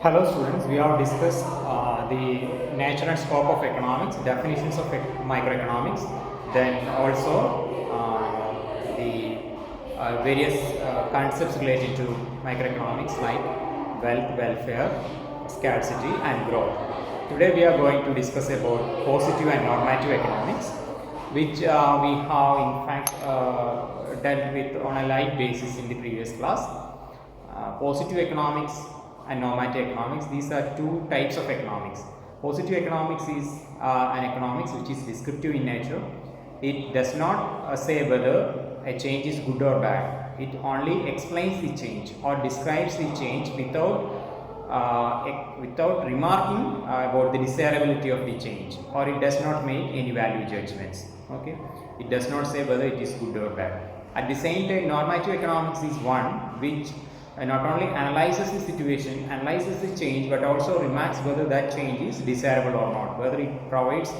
Hello students, we have discussed the nature and scope of economics, definitions of microeconomics, then also the various concepts related to microeconomics like wealth, welfare, scarcity and growth. Today we are going to discuss about positive and normative economics, which we have in fact dealt with on a live basis in the previous class. Positive economics and normative economics, these are two types of economics. Positive economics is an economics which is descriptive in nature. It does not say whether a change is good or bad. It only explains the change or describes the change without remarking about the desirability of the change, or it does not make any value judgments. Okay, it does not say whether it is good or bad. At the same time, normative economics is one which not only analyzes the situation, analyzes the change, but also remarks whether that change is desirable or not, whether it provides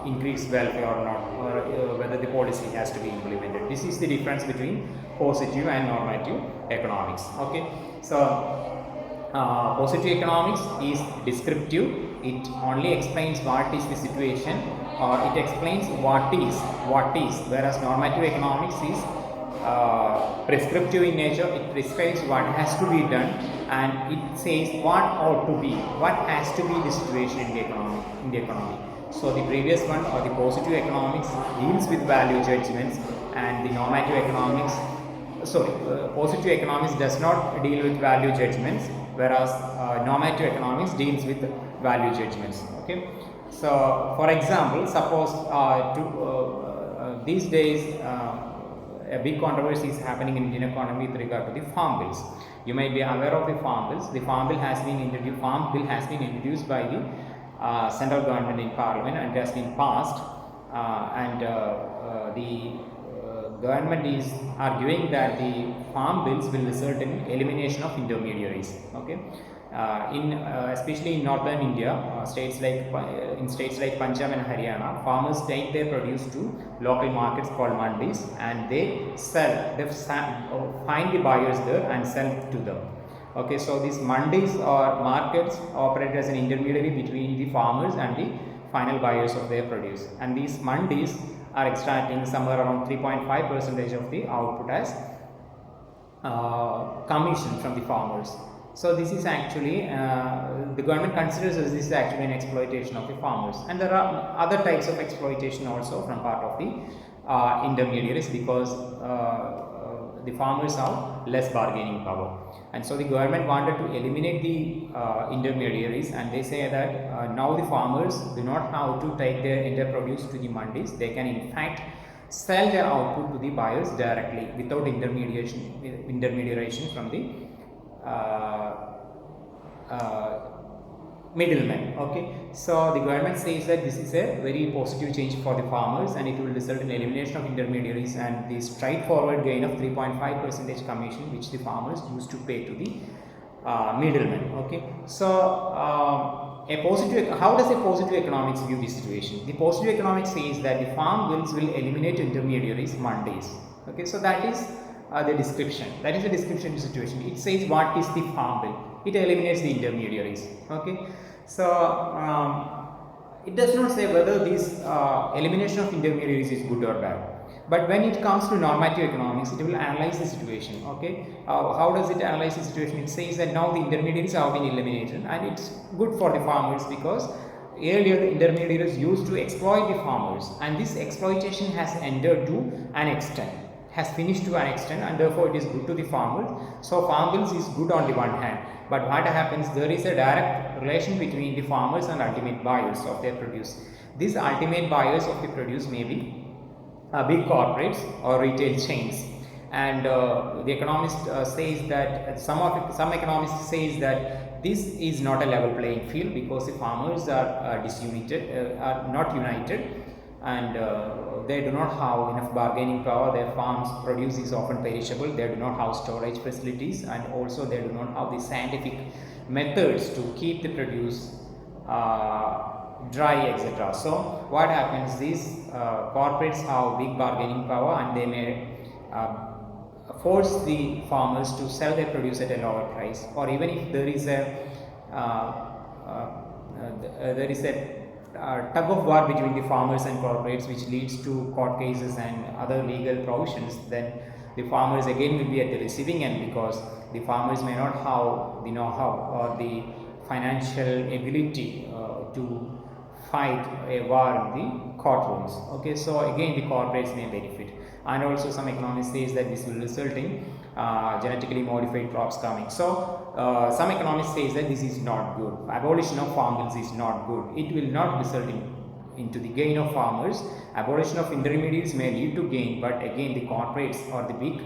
increased welfare or not, or whether the policy has to be implemented. This is the difference between positive and normative economics. Okay, so positive economics is descriptive. It only explains what is the situation, or it explains what is, whereas normative economics is prescriptive in nature. It prescribes what has to be done, and it says what ought to be, what has to be the situation in the economy. So the previous one, or the positive economics, deals with value judgments, and the normative economics, positive economics does not deal with value judgments, whereas normative economics deals with value judgments. Okay, so for example, suppose these days a big controversy is happening in Indian economy with regard to the farm bills. You may be aware of the farm bills. The farm bill has been introduced by the central government in parliament and has been passed, and the government is arguing that the farm bills will result in elimination of intermediaries. Okay, especially in northern India, states like Punjab and Haryana, farmers take their produce to local markets called mandis, and they find the buyers there and sell to them. Okay, so these mandis or markets operate as an intermediary between the farmers and the final buyers of their produce, and these mandis are extracting somewhere around 3.5% of the output as commission from the farmers. So this is actually the government considers this is actually an exploitation of the farmers, and there are other types of exploitation also from part of the intermediaries, because the farmers have less bargaining power, and so the government wanted to eliminate the intermediaries, and they say that now the farmers do not have to take their entire produce to the mandis. They can in fact sell their output to the buyers directly without intermediation from the middlemen. Okay, so the government says that this is a very positive change for the farmers, and it will result in elimination of intermediaries and the straightforward gain of 3.5% commission which the farmers used to pay to the middlemen. Okay, so how does a positive economics view this situation? The positive economics says that the farm bills will eliminate intermediaries, mandis. Okay, so that is the description. That is the description of the situation. It says what is the farm bill. It eliminates the intermediaries. Okay, so it does not say whether this elimination of intermediaries is good or bad. But when it comes to normative economics, it will analyze the situation. Okay, how does it analyze the situation? It says that now the intermediaries have been eliminated, and it's good for the farmers, because earlier the intermediaries used to exploit the farmers, and this exploitation has ended to an extent, has finished to an extent, and therefore it is good to the farmers. So farm bills is good on the one hand, but what happens, there is a direct relation between the farmers and ultimate buyers of their produce. These ultimate buyers of the produce may be big corporates or retail chains, and the economist says that some economists says that this is not a level playing field, because the farmers are disunited, are not united, and they do not have enough bargaining power. Their farms produce is often perishable. They do not have storage facilities, and also they do not have the scientific methods to keep the produce dry, etc. So what happens, these corporates have big bargaining power, and they may force the farmers to sell their produce at a lower price, or even if there is a tug of war between the farmers and corporates, which leads to court cases and other legal provisions, then the farmers again will be at the receiving end, because the farmers may not have the know-how or the financial ability to fight a war in the courtrooms. Okay, so again the corporates may benefit, and also some economists says that this will result in genetically modified crops coming. So some economists says that this is not good. Abolition of farm bills is not good. It will not result into the gain of farmers. Abolition of intermediaries may lead to gain, but again the corporates or the big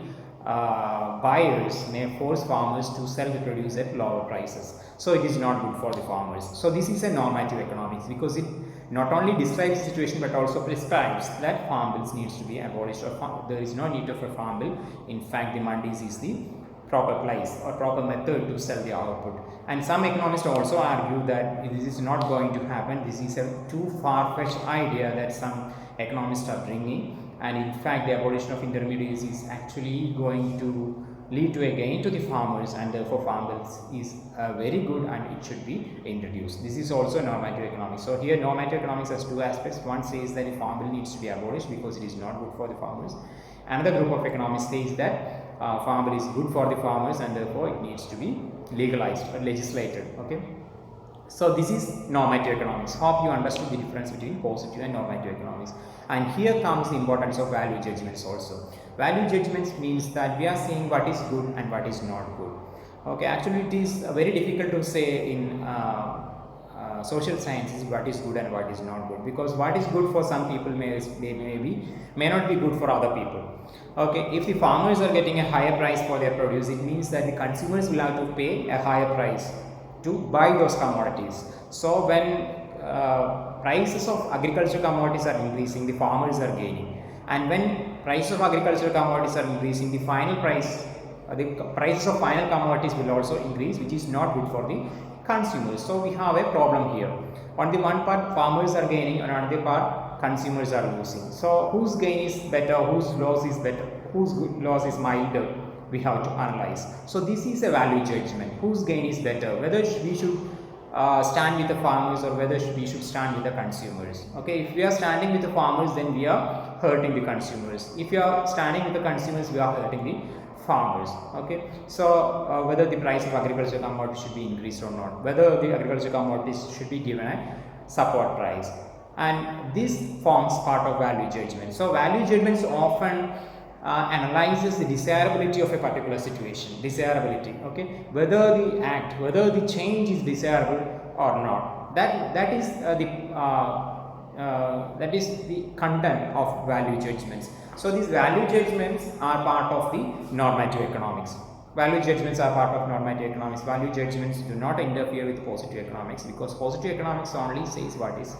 buyers may force farmers to sell the produce at lower prices. So it is not good for the farmers. So this is a normative economics, because it not only describes the situation but also prescribes that farm bills needs to be abolished, or there is no need of a farm bill. In fact, the mandis is the proper place or proper method to sell the output. And some economists also argue that this is not going to happen. This is a too far-fetched idea that some economists are bringing, and in fact the abolition of intermediaries is actually going to lead to a gain to the farmers, and therefore farm bills is very good and it should be introduced. This is also normative economics. So here normative economics has two aspects. One says that the farm bill needs to be abolished because it is not good for the farmers. Another group of economists says that farm bill is good for the farmers and therefore it needs to be legalized or legislated. Okay, so this is normative economics. Hope you understood the difference between positive and normative economics. And here comes the importance of value judgments also. Value judgments means that we are seeing what is good and what is not good. Okay, actually it is very difficult to say in social sciences what is good and what is not good, because what is good for some people may not be good for other people. Okay, if the farmers are getting a higher price for their produce, it means that the consumers will have to pay a higher price to buy those commodities. So when prices of agricultural commodities are increasing, the farmers are gaining, and when prices of agricultural commodities are increasing, the prices of final commodities will also increase, which is not good for the consumers. So we have a problem here. On the one part farmers are gaining, on another part consumers are losing. So whose gain is better, whose loss is better, whose loss is milder, we have to analyze. So this is a value judgment. Whose gain is better, whether we should stand with the farmers or whether we should stand with the consumers. Okay, if we are standing with the farmers, then we are hurting the consumers. If we are standing with the consumers, we are hurting the farmers. Okay, so whether the price of agricultural commodities should be increased or not, whether the agricultural commodities should be given a support price, and this forms part of value judgment. So value judgments often analyzes the desirability of a particular situation, desirability. Okay, whether the change is desirable or not. That is the content of value judgments. So these value judgments are part of the normative economics. Value judgments are part of normative economics. Value judgments do not interfere with positive economics, because positive economics only says what is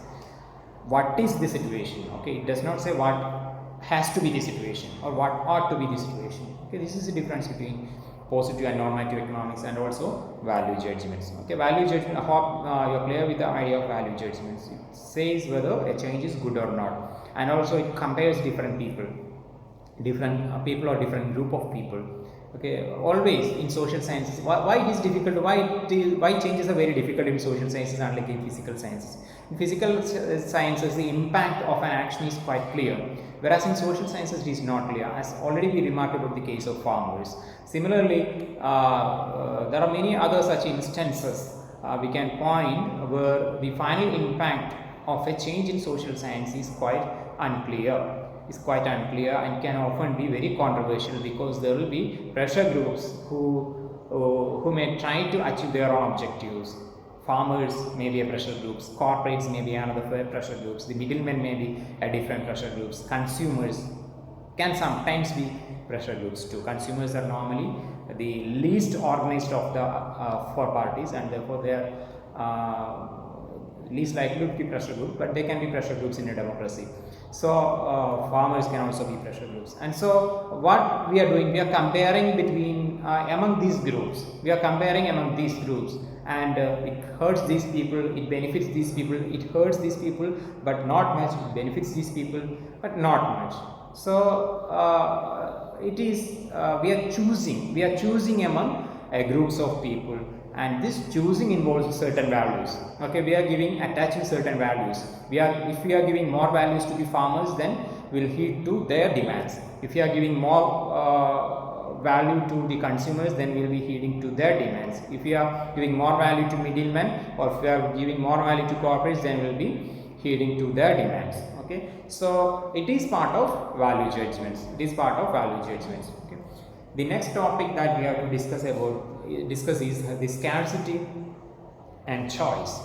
the situation. Okay, it does not say what has to be the situation or what ought to be the situation. Okay, this is the difference between positive and normative economics, and also value judgments. Okay, value judgment, I hope you're clear with the idea of value judgments. It says whether a change is good or not, and also it compares different people or different group of people. Okay, always in social sciences, why it is difficult, why changes are very difficult in social sciences unlike in physical sciences. In physical sciences, the impact of an action is quite clear, whereas in social sciences it is not clear, as already we remarked about the case of farmers. Similarly, there are many other such instances we can point where the final impact of a change in social science is quite unclear. And can often be very controversial, because there will be pressure groups who may try to achieve their own objectives. Farmers may be a pressure groups, corporates may be another pressure groups, the middlemen may be a different pressure groups, consumers can sometimes be pressure groups too. Consumers are normally the least organized of the four parties, and therefore they are least likely to be pressure groups, but they can be pressure groups in a democracy. So farmers can also be pressure groups. And so what we are doing, we are comparing between among these groups, and it hurts these people, it benefits these people, it hurts these people but not much, it benefits these people but not much. So it is we are choosing among groups of people, and this choosing involves certain values. Okay, we are attaching certain values. If we are giving more values to the farmers, then we'll heed to their demands. If we are giving more value to the consumers, then we will be heeding to their demands. If we are giving more value to middlemen, or if we are giving more value to corporates, then we will be heeding to their demands. Okay, so it is part of value judgments. It is part of value judgments. Okay, the next topic that we have to discuss is the scarcity and choice.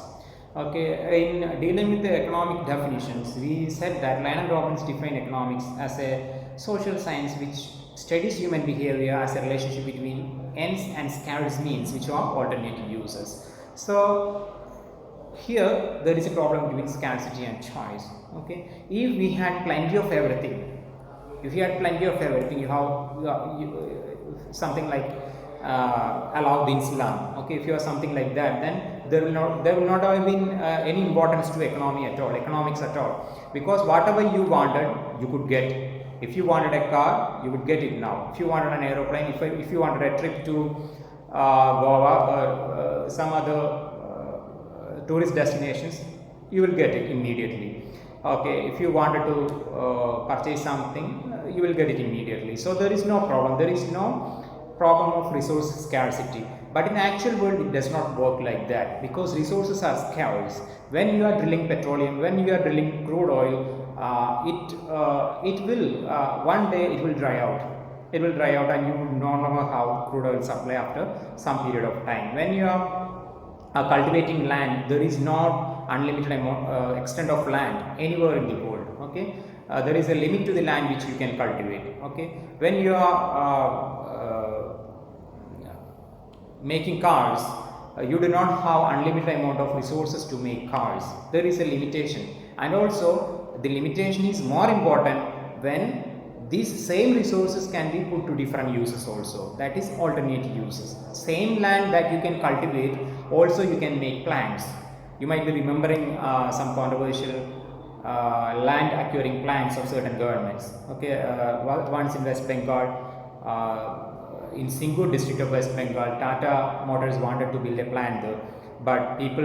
Okay, in dealing with the economic definitions, we said that Lyon and Robbins define economics as a social science which studies human behavior as a relationship between ends and scarce means, which are alternative uses. So here there is a problem between scarcity and choice. Okay, if we had plenty of everything, you have something like allowed in Islam. Okay, if you are something like that, then there will not have been any importance to economics at all, because whatever you wanted, you could get. If you wanted a car, you would get it now. If you wanted an aeroplane, if you wanted a trip to Goa or some other tourist destinations, you will get it immediately. Okay, if you wanted to purchase something, you will get it immediately. So there is no problem. There is no problem of resource scarcity. But in the actual world, it does not work like that, because resources are scarce. When you are drilling petroleum, when you are drilling crude oil, it will one day it will dry out. It will dry out, and you will no longer have crude oil supply after some period of time. When you are cultivating land, there is not unlimited extent of land anywhere in the world. Okay, there is a limit to the land which you can cultivate. Okay, when you are making cars, you do not have unlimited amount of resources to make cars. There is a limitation, and also the limitation is more important when these same resources can be put to different uses also. That is alternate uses. Same land that you can cultivate, also you can make plants. You might be remembering some controversial land acquiring plans of certain governments. Okay, once in West Bengal, in Singur district of West Bengal, Tata Motors wanted to build a plant there, but people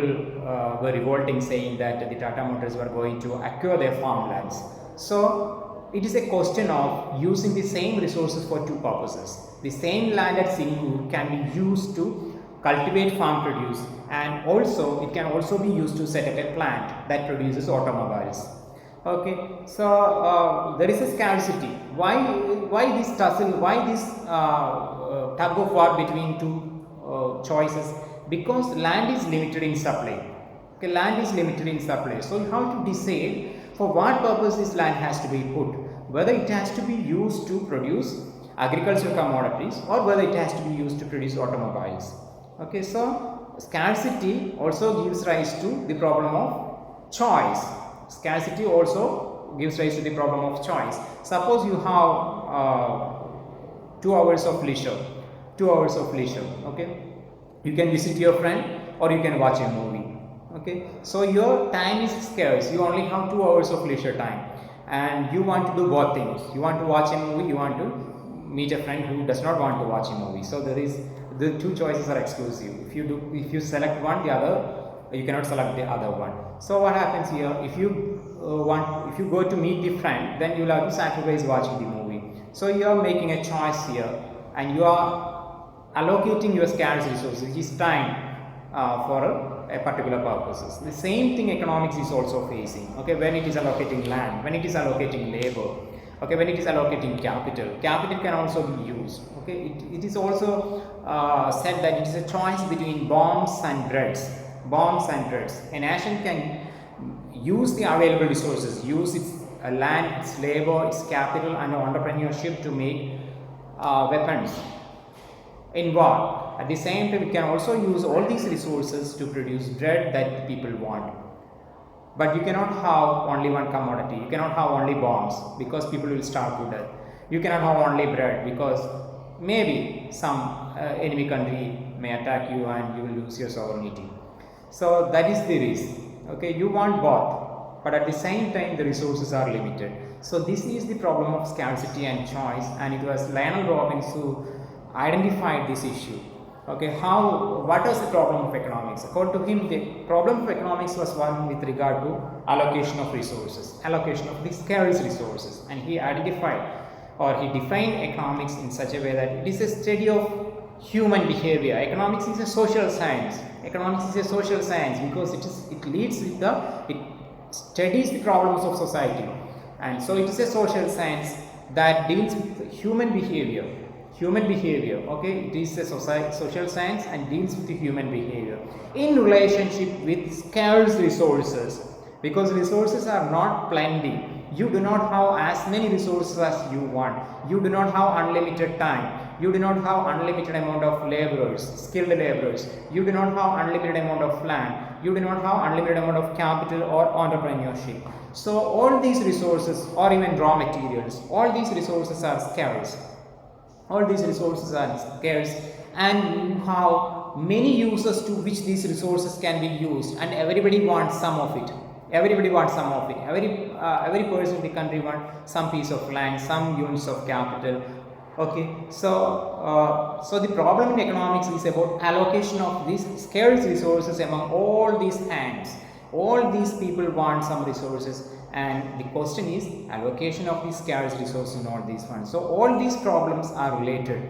were revolting, saying that the Tata Motors were going to acquire their farmlands. So it is a question of using the same resources for two purposes. The same land at Singur can be used to cultivate farm produce, and also it can also be used to set up a plant that produces automobiles. Okay, so there is a scarcity. Why this tussle? Why this tug of war between two choices? Because land is limited in supply. Okay, land is limited in supply. So you have to decide for what purpose this land has to be put. Whether it has to be used to produce agricultural commodities, or whether it has to be used to produce automobiles. Okay, so scarcity also gives rise to the problem of choice. Scarcity also gives rise to the problem of choice. Suppose you have 2 hours of leisure. 2 hours of leisure. Okay, you can visit your friend, or you can watch a movie. Okay, so your time is scarce. You only have 2 hours of leisure time, and you want to do both things. You want to watch a movie. You want to meet a friend who does not want to watch a movie. So the two choices are exclusive. If you select one, the other, you cannot select the other one. So what happens here? If you go to meet the friend, then you will have to sacrifice watching the movie. So you are making a choice here, and you are allocating your scarce resources, which is time, for a particular purposes. The same thing economics is also facing. Okay, when it is allocating land, when it is allocating labor, okay, when it is allocating capital can also be used. Okay, it is also said that it is a choice between bombs and breads. A nation can use the available resources, use its land, its labor, its capital, and entrepreneurship to make weapons in war. At the same time, it can also use all these resources to produce bread that people want. But you cannot have only one commodity. You cannot have only bombs, because people will starve to death. You cannot have only bread, because maybe some enemy country may attack you and you will lose your sovereignty. So that is the risk. Okay, you want both, but at the same time the resources are limited. So this is the problem of scarcity and choice, and it was Lionel Robbins who identified this issue. Okay, what was the problem of economics? According to him, the problem of economics was one with regard to allocation of resources, allocation of the scarce resources, and he identified or he defined economics in such a way that it is a study of human behavior. Economics is a social science. Economics is a social science because it studies the problems of society, and so it is a social science that deals with human behavior. Okay, it is a social science and deals with the human behavior in relationship with scarce resources, because resources are not plenty. You do not have as many resources as you want. You do not have unlimited time. You do not have unlimited amount of laborers, skilled laborers. You do not have unlimited amount of land. You do not have unlimited amount of capital or entrepreneurship. So all these resources, or even raw materials, all these resources are scarce. All these resources are scarce, and you have many uses to which these resources can be used, and everybody wants some of it. Every person in the country wants some piece of land, some units of capital. Okay, so the problem in economics is about allocation of these scarce resources among all these hands. All these people want some resources, and the question is allocation of these scarce resources in all these funds. So all these problems are related.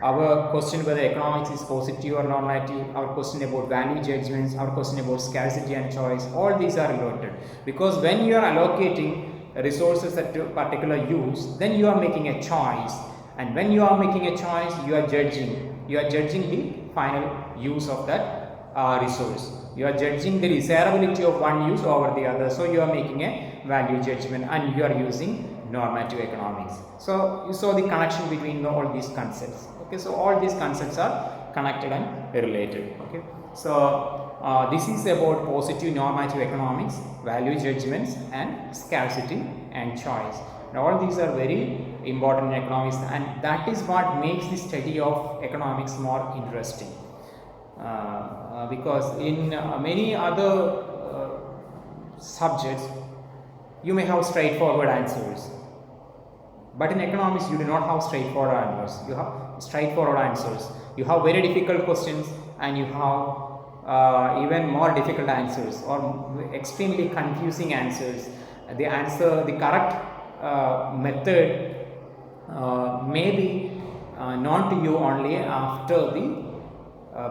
Our question whether economics is positive or normative, our question about value judgments, our question about scarcity and choice, all these are related, because when you are allocating resources at a particular use, then you are making a choice, and when you are making a choice, you are judging the final use of that resource. You are judging the desirability of one use over the other, so you are making a value judgment, and you are using normative economics. So you saw the connection between all these concepts. Okay, so all these concepts are connected and related. Okay, so this is about positive normative economics, value judgments, and scarcity and choice. Now, all these are very important in economics, and that is what makes the study of economics more interesting. Because in many other subjects you may have straightforward answers, but in economics you do not have straightforward answers. You have very difficult questions, and you have even more difficult answers, or extremely confusing answers. The correct method may be known to you only after the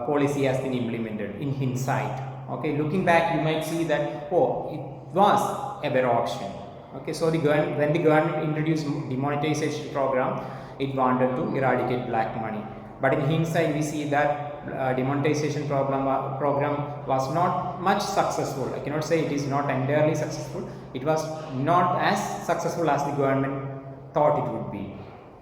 policy has been implemented in hindsight. Okay, looking back you might see that, oh, it was a better option. Okay, so when the government introduced demonetization program, it wanted to eradicate black money, but in hindsight we see that demonetization program was not much successful. I cannot say it is not entirely successful. It was not as successful as the government thought it would be.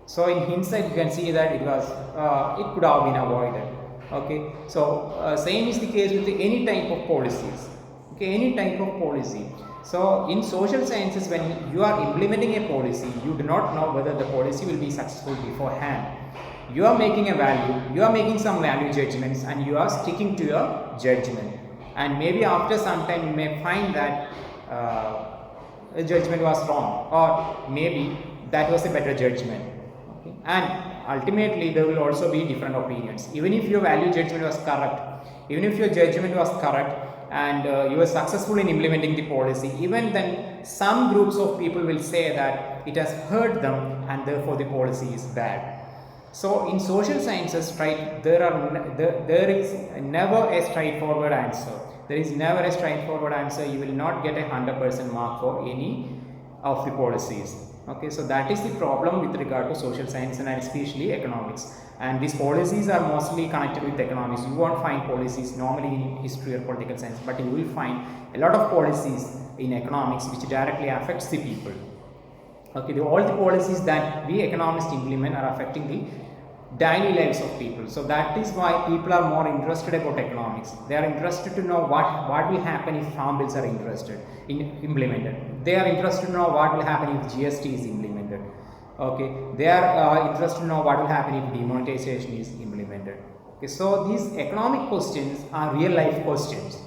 So in hindsight you can see that it could have been avoided. Okay, so same is the case with any type of policies. Okay, any type of policy. So in social sciences, when you are implementing a policy, you do not know whether the policy will be successful beforehand. You are making a value, you are making some value judgments, and you are sticking to your judgment, and maybe after some time you may find that the judgment was wrong, or maybe that was a better judgment. Okay? And ultimately there will also be different opinions. Even if your value judgment was correct, even if your judgment was correct, and you were successful in implementing the policy, even then some groups of people will say that it has hurt them and therefore the policy is bad. So in social sciences, right, there is never a straightforward answer. There is never a straightforward answer. You will not get 100% mark for any of the policies. Okay, so that is the problem with regard to social science and especially economics. And these policies are mostly connected with economics. You won't find policies normally in history or political science, but you will find a lot of policies in economics which directly affects the people. Okay, all the policies that we economists implement are affecting the daily lives of people. So that is why people are more interested about economics. They are interested to know what will happen if farm bills are implemented. They are interested to know what will happen if GST is implemented. Okay, they are interested to know what will happen if demonetization is implemented. Okay, so these economic questions are real life questions,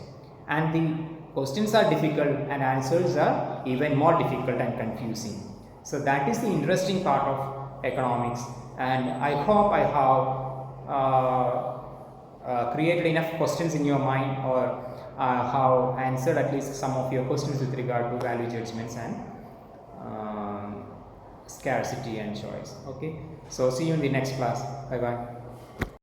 and the questions are difficult and answers are even more difficult and confusing. So that is the interesting part of economics, and I hope I have created enough questions in your mind, or have answered at least some of your questions with regard to value judgments and scarcity and choice. Okay, so see you in the next class. Bye bye.